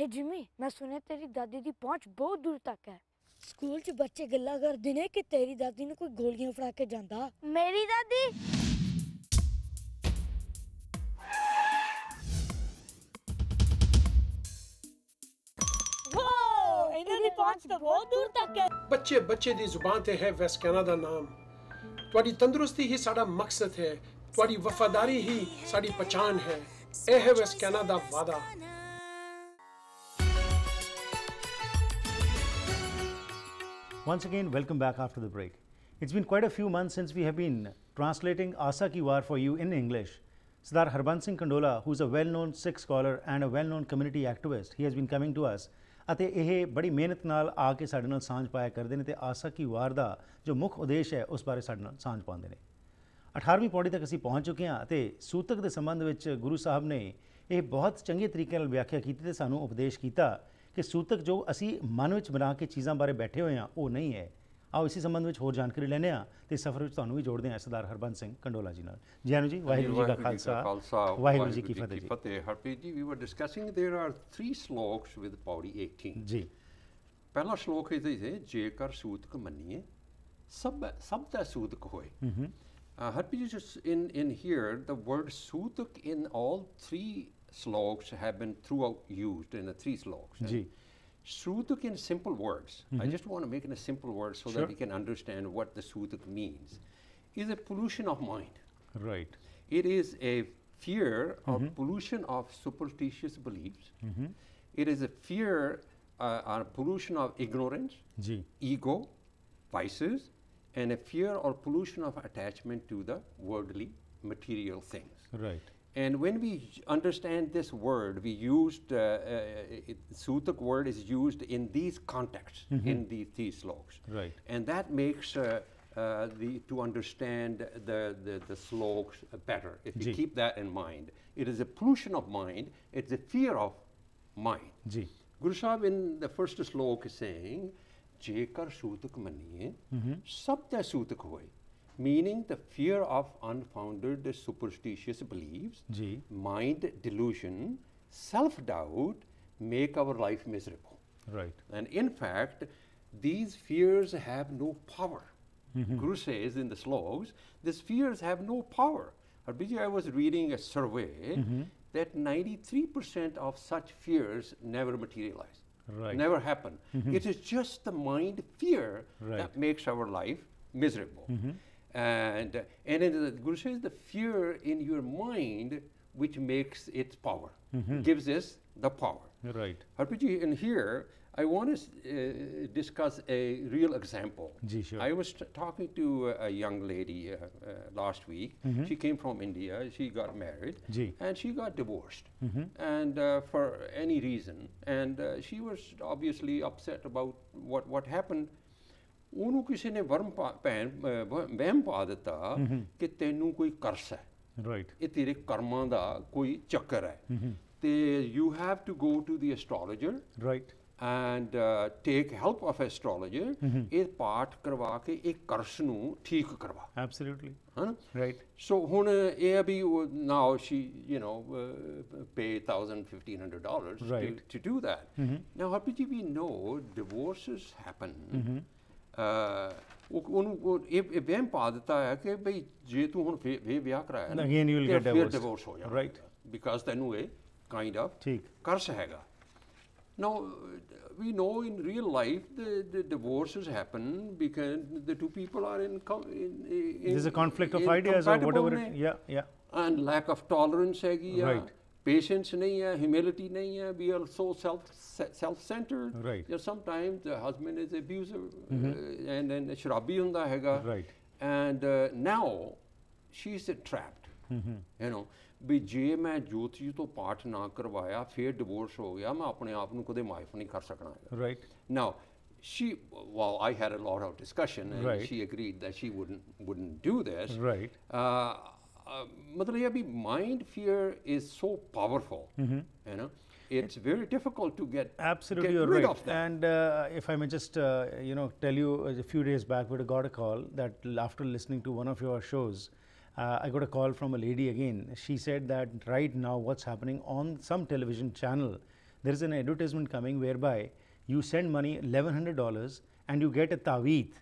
हे Jimmy, मैं सुने तेरी दादी दी पहुंच बहुत दूर तक है। स्कूल च बच्चे गल्ला करदे ने कि तेरी दादी ने कोई गोलियां फड़ा के जांदा। मेरी दादी इन्होंने पहुंच तो बहुत दूर तक है। बच्चे बच्चे दी जुबान ते है वेस्कैना दा नाम। तुहाडी तंदुरुस्ती ही साडा मकसद है, तुहाडी वफादारी ही साडी पहचान है। ए है वेस्कैना दा वादा। Once again, welcome back after the break. It's been quite a few months since we have been translating Asa Ki War for you in English. Sardar Harbans Singh Kandola, who's a well-known Sikh scholar and a well-known community activist, he has been coming to us. ਅਤੇ ਇਹ ਬੜੀ ਮਿਹਨਤ ਨਾਲ ਆ ਕੇ ਸਾਡੇ ਨਾਲ ਸਾਂਝ ਪਾਇਆ ਕਰਦੇ ਨੇ ਤੇ ਆਸਾ ਕੀ ਵਾਰ ਦਾ ਜੋ ਮੁੱਖ ਉਦੇਸ਼ ਹੈ ਉਸ ਬਾਰੇ ਸਾਡੇ ਨਾਲ ਸਾਂਝ ਪਾਉਂਦੇ ਨੇ। 18ਵੀਂ ਪੌੜੀ ਤੱਕ ਅਸੀਂ ਪਹੁੰਚ ਚੁੱਕੇ ਹਾਂ ਤੇ ਸੂਤਕ ਦੇ ਸੰਬੰਧ ਵਿੱਚ ਗੁਰੂ ਸਾਹਿਬ ਨੇ ਇਹ ਬਹੁਤ ਚੰਗੇ ਤਰੀਕੇ ਨਾਲ ਵਿਆਖਿਆ ਕੀਤੀ ਤੇ ਸਾਨੂੰ ਉਪਦੇਸ਼ ਕੀਤਾ ਕਿ ਸੂਤਕ ਜੋ ਅਸੀਂ ਮਨ ਵਿੱਚ ਬਣਾ ਕੇ ਚੀਜ਼ਾਂ ਬਾਰੇ ਬੈਠੇ ਹੋਏ ਹਾਂ ਉਹ ਨਹੀਂ ਹੈ। आओ इसी संबंध में होर जानकारी लैने तो सफर में तुहानूं भी जोड़ते हैं सरदार हरबंस सिंह कंडोला जी नाल। जैनू जी, वाहिगुरू जी का खालसा वाहिगुरू जी की फतेह। हरप्रीत जी, we were discussing there are 3 sloks with Pauri 18 जी। पहला श्लोक है जेकर सूतक मन्निए सब दा सूतक होए। Harpreet ji, in here the word सूतक in all 3 sloks have been throughout used in the 3 sloks ji. Sutak in simple words, I just want to make it a simple word so that we can understand what the Sutak means, is a pollution of mind. Right. It is a fear or pollution of superstitious beliefs. It is a fear or pollution of ignorance, ji. ego, vices, and a fear or pollution of attachment to the worldly material things. Right. And when we understand this word, we used, Sutak word is used in these contexts, in these sloks. Right. And that makes to understand the sloks better, if we keep that in mind. It is a pollution of mind, it's a fear of mind. Ji. Guru Sahib in the first slok is saying, Jekar Sutak maniye, sab da Sutak hoye. Meaning the fear of unfounded superstitious beliefs, ji. mind delusion, self-doubt make our life miserable. Right. And in fact, these fears have no power. Guru says in the sloks, these fears have no power. Harbiji, I was reading a survey that 93% of such fears never materialize. Right. Never happen. It is just the mind fear that makes our life miserable. And in the Guru says the fear in your mind which makes its power, gives us the power. Right. Harpreet ji, in here I want to discuss a real example. Ji, sure. I was talking to a young lady last week. She came from India, she got married, Ji. and she got divorced, and for any reason, and she was obviously upset about what happened. ਉਹਨੂੰ ਕਿਸੇ ਨੇ ਵਹਿਮ ਪਾ ਦਿੱਤਾ ਕਿ ਤੈਨੂੰ ਕੋਈ curse ਹੈ। Right. ਇਹ ਤੇਰੇ ਕਰਮਾਂ ਦਾ ਕੋਈ ਚੱਕਰ ਹੈ ਤੇ you have to go to the astrologer. Right. And take help of astrologer. ਇਹ ਪਾਠ ਕਰਵਾ ਕੇ ਇਹ ਕਰਸ ਨੂੰ ਠੀਕ ਕਰਵਾ। Absolutely. ਹਨਾ? Right. So ਹੁਣ ਇਹ ਆ ਵੀ now she pay $1,500 Right. to do that. Now Harpreet ji, we know divorces happen. ਉਹਨੂੰ ਇਹ ਵਹਿਮ ਪਾ ਦਿੱਤਾ ਹੈ ਕਿ ਬਈ ਜੇ ਤੂੰ ਹੁਣ ਫੇਰ ਵਿਆਹ ਕਰਾਇਆ ਨਾ Again you will get divorced. divorce ਹੋ ਜਾਣਾ। Right. Because ਤੈਨੂੰ ਇਹ kind of ਠੀਕ। ਕਰਸ ਹੈਗਾ। Now we know in real life the divorces happen because the two people are in There's a conflict of ideas or whatever it, yeah. And lack of tolerance ਹੈਗੀ ਆ। Right. Patience nahi hai, humility nahi hai, we are so self-centered. Right. Sometimes the husband is abusive and then shrabi hunda hega. Right. And now she's trapped. ਵੀ ਜੇ ਮੈਂ ਜੋਤੀ ਤੋਂ ਪਾਠ ਨਾ ਕਰਵਾਇਆ ਫਿਰ divorce ਹੋ ਗਿਆ ਮੈਂ ਆਪਣੇ ਆਪ ਨੂੰ ਕਦੇ ਮਾਫ ਨਹੀਂ ਕਰ ਸਕਣਾ ਹੈਗਾ। Right. Now I had a lot of discussion and she agreed that she wouldn't do this. Right. मतलब ये अभी mind fear is so powerful, it's very difficult to get rid of that. And if I may just tell you, a few days back we got a call that after listening to one of your shows, I got a call from a lady again. She said that right now what's happening on some television channel, there is an advertisement coming whereby you send money $1,100 and you get a taweet,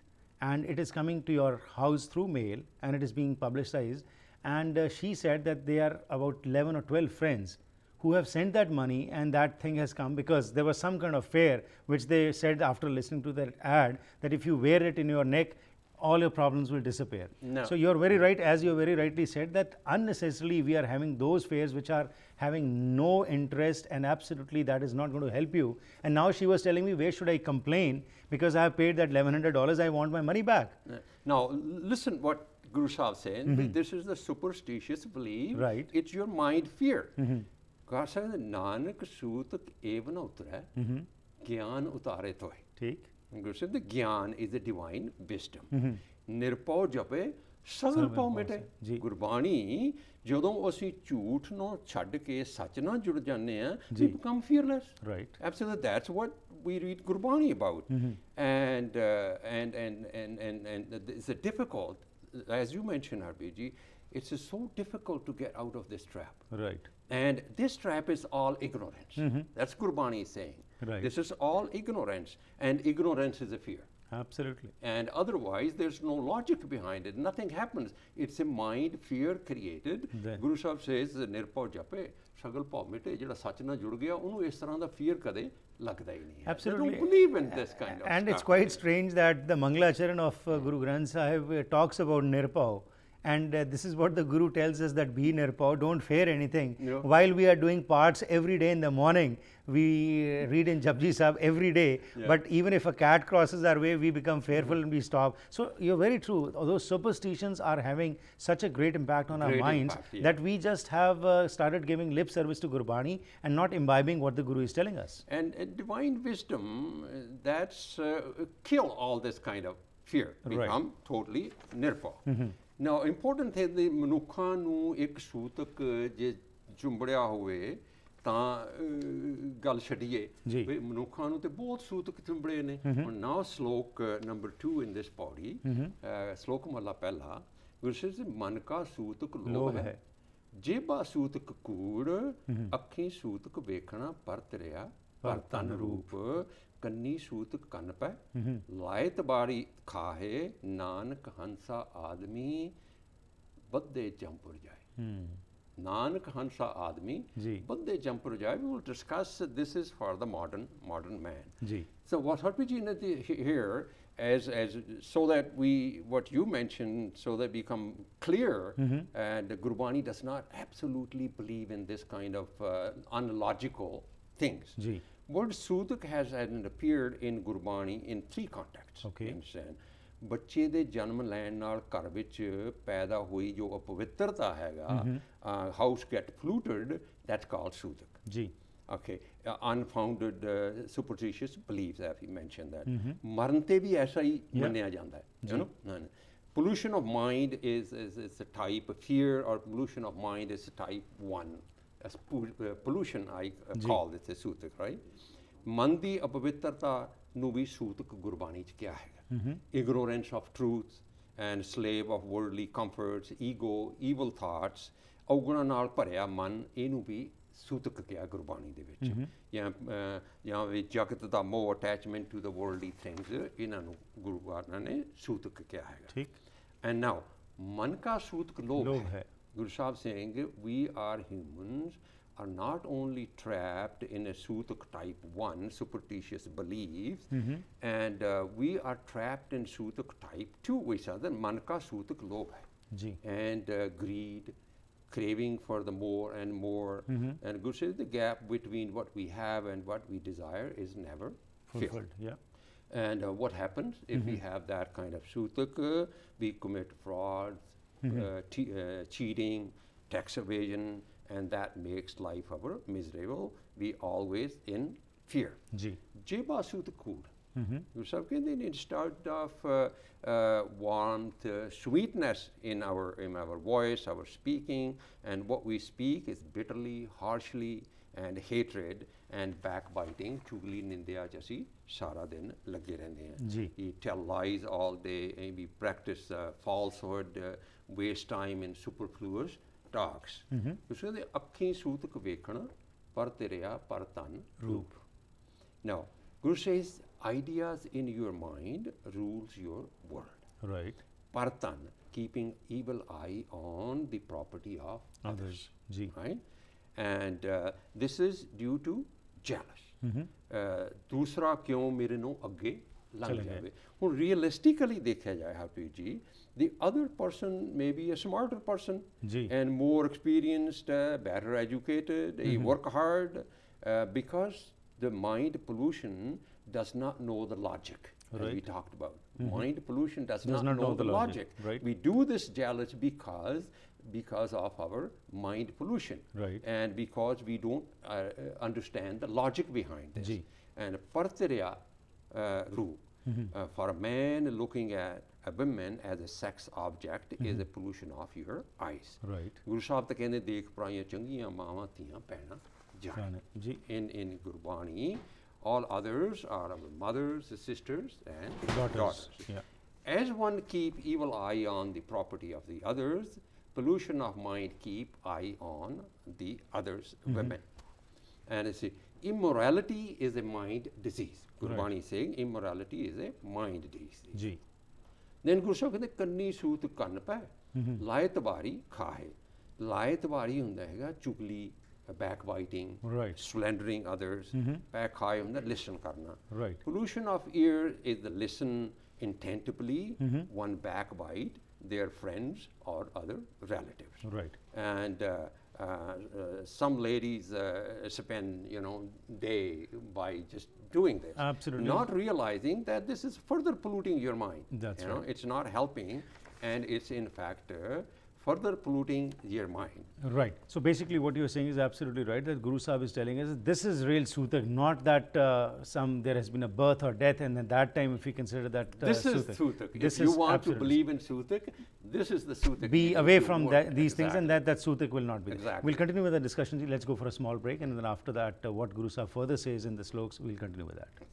and it is coming to your house through mail and it is being publicized. And she said that they are about 11 or 12 friends who have sent that money, and that thing has come because there was some kind of fair which they said after listening to that ad that if you wear it in your neck, all your problems will disappear. No. So you're very right, as you very rightly said, that unnecessarily we are having those fairs which are having no interest, and absolutely that is not going to help you. And now she was telling me, where should I complain because I have paid that $1,100, I want my money back. Now, listen what Guru Sahib saying. This is the superstitious belief. Right. It's your mind fear. God said, Nanak Sutak evana utra, Gyan utare toy. ठीक. Guru said, the Gyan is the divine wisdom. Nirpau jape, sagal pau mete. ਜੀ. Gurbani, ਜਦੋਂ ਅਸੀਂ ਝੂਠ ਨੂੰ ਛੱਡ ਕੇ ਸੱਚ ਨਾਲ ਜੁੜ ਜਾਂਦੇ ਆ, we become fearless. Right. Absolutely, that's what we read Gurbani about. And it's a difficult, as you mentioned, Harbiji, it's just so difficult to get out of this trap. Right. And this trap is all ignorance. That's Gurbani saying. Right. This is all ignorance, and ignorance is a fear. Absolutely. And otherwise, there's no logic behind it. Nothing happens. It's a mind fear created. Guru Sahib says, Nirpau jape, sagal pau mite, jehda sach na jud gaya, ਉਹਨੂੰ ਇਸ ਤਰ੍ਹਾਂ ਦਾ fear ਕਦੇ ਲੱਗਦਾ ਹੀ ਨਹੀਂ ਹੈ. Absolutely. They don't believe in this kind of And stuff. it's quite strange that the Mangalacharan of Guru Granth Sahib talks about Nirpau. And this is what the Guru tells us, that be Nirpau, don't fear anything. Yeah. While we are doing parts every day in the morning, we read in Japji Sahib every day. Yeah. But even if a cat crosses our way, we become fearful and we stop. So you're very true. Those superstitions are having such a great impact on our Great minds impact, yeah. that we just have started giving lip service to Gurbani and not imbibing what the Guru is telling us. And divine wisdom, that's kill all this kind of fear. Right. Become totally nirpau. Now, important ਹੈ ਕਿ ਮਨੁੱਖਾਂ ਨੂੰ ਇੱਕ ਸੂਤਕ ਜੇ ਚੁੰਬੜਿਆ ਹੋਵੇ ਤਾਂ ਗੱਲ ਛੱਡੀਏ ਜੀ। ਵੀ ਮਨੁੱਖਾਂ ਨੂੰ ਤੇ ਬਹੁਤ ਸੂਤਕ ਚੁੰਬੜੇ ਨੇ। ਹੁਣ ਨਾਓ ਸ਼ਲੋਕ ਨੰਬਰ 2 in this body, ਸ਼ਲੋਕ ਮਹਲਾ ਪਹਿਲਾ, ਗੁਰੂ ਸਾਹਿਬ ਮਨ ਕਾ ਸੂਤਕ ਲੋਭ ਹੈ, ਜੇਬਾ ਸੂਤਕ ਕੂੜ, ਅੱਖੀਂ ਸੂਤਕ ਵੇਖਣਾ ਪਰਤ ਰਿਆ, ਪਰ ਤਨ ਰੂਪ ਕੰਨੀ ਸੂਤਕ ਕੰਨ ਪੈ, ਲਾਇਤ ਬਾੜੀ ਖਾਹੇ, ਨਾਨਕ ਹੰਸਾ ਆਦਮੀ ਬੱਧੇ ਜੰਪੁਰ ਜਾਏ. Nanak Hansa Admi, Badde Jampur Jai. We will discuss this is for the modern man. Ji. So what Harpiji here as so that what you mentioned, so that become clear, and Gurbani does not absolutely believe in this kind of unlogical things. Ji. Word Sudak has appeared in Gurbani in 3 contexts. Okay. You understand? ਬੱਚੇ ਦੇ ਜਨਮ ਲੈਣ ਨਾਲ ਘਰ ਵਿੱਚ ਪੈਦਾ ਹੋਈ ਜੋ ਅਪਵਿੱਤਰਤਾ ਹੈਗਾ, house get polluted, that's called Sudak. ਜੀ. Okay, unfounded superstitious beliefs, as we mentioned that. ਮਰਨ ਤੇ ਵੀ ਐਸਾ ਹੀ ਮੰਨਿਆ ਜਾਂਦਾ ਹੈ. You know? Pollution of mind is a type of fear, or pollution of mind is type 1. As pollution I call it a Sutak, right? ਮਨ ਦੀ ਅਪਵਿੱਤਰਤਾ ਨੂੰ ਵੀ ਸੂਤਕ ਗੁਰਬਾਣੀ ਚ ਕਿਹਾ ਹੈਗਾ. Ignorance of truth and slave of worldly comforts, ego, evil thoughts, ਔਗੁਣਾਂ ਨਾਲ ਭਰਿਆ ਮਨ, ਇਹਨੂੰ ਵੀ ਸੂਤਕ ਕਿਹਾ ਗੁਰਬਾਣੀ ਦੇ ਵਿੱਚ. ਜਾਂ ਵੀ ਜਗਤ ਦਾ ਮੋਹ, attachment to the worldly things, ਇਹਨਾਂ ਨੂੰ ਗੁਰੂ ਗ੍ਰੰਥ ਨੇ ਸੂਤਕ ਕਿਹਾ ਹੈਗਾ. ਠੀਕ. ਐਂਡ ਨਾਓ ਮਨ ਕਾ ਸੂਤਕ ਲੋਭ ਹੈ. Guru Sahib saying we are humans are not only trapped in a Sutak type 1 superstitious beliefs, and we are trapped in Sutak type 2, which are the Manka Sutak Lobh hai. And greed, craving for the more and more. And Guru says the gap between what we have and what we desire is never fulfilled. Yeah. And what happens if we have that kind of Sutak? We commit frauds, cheating, tax evasion, and that makes life our miserable. We always in fear. Jeba Sutakud. You said instead of warmth, sweetness in our voice, our speaking, and what we speak is bitterly, harshly, and hatred and backbiting. Chugli nindya jasi sara din lage rehne hain. We tell lies all day, and we practice falsehood, waste time in superfluous talks. So the ਅੱਖੀਂ ਸੂਤਕ ਵੇਖਣਾ Partirya Partan Roop. Now, Guru says, ideas in your mind rules your world. Right. Partan, keeping evil eye on the property of others. Ji. Right? And this is due to jealous. दूसरा क्यों मेरे no अगे लग जावे. ਹੁਣ realistically ਦੇਖਿਆ ਜਾਏ Harpreet ji, the other person may be a smarter person and more experienced, better educated, he work hard, because the mind pollution does not know the logic, as we talked about. Mind pollution does not know the logic. Right. We do this jealous because of our mind pollution, and because we don't understand the logic behind this. And Partirya Roop, for a man looking at a woman as a sex object is a pollution of your eyes. Right. Guru Sahib ta kehinde dekh praiyaan changiyaan maaਵਾਂ ਧੀਆਂ ਭੈਣਾਂ ਜਾਣ. In Gurbani, all others are our mothers, sisters and daughters. Yeah. As one keep evil eye on the property of the others, pollution of mind keep eye on the others, women. And it's immorality is a mind disease. Gurbani is saying immorality is a mind disease. Then Guru Sahib ਕਹਿੰਦੇ ਕੰਨੀ ਸੂਤ ਕੰਨ ਪੈ ਲਾਏ ਤਵਾਰੀ ਖਾਏ. ਲਾਏ ਤਵਾਰੀ ਹੁੰਦਾ ਹੈਗਾ ਚੁਗਲੀ, backbiting, slandering others. ਪੈ ਖਾਏ ਹੁੰਦਾ listen ਕਰਨਾ. Pollution of ear is the listen intently, one backbite their friends or other relatives. And some ladies spend, day by just doing this. Absolutely. Not realizing that this is further polluting your mind. That's right. It's not helping, and it's in fact further polluting your mind. Right. So basically what you're saying is absolutely right, that Guru Sahib is telling us this is real Sutak, not that there has been a birth or death, and at that time if we consider that this is Sutak. If you want to believe in Sutak, this is the Sutak. Be away from these things, and that Sutak will not be. Exactly. We'll continue with the discussion. Let's go for a small break, and then after that what Guru Sahib further says in the sloks, we'll continue with that.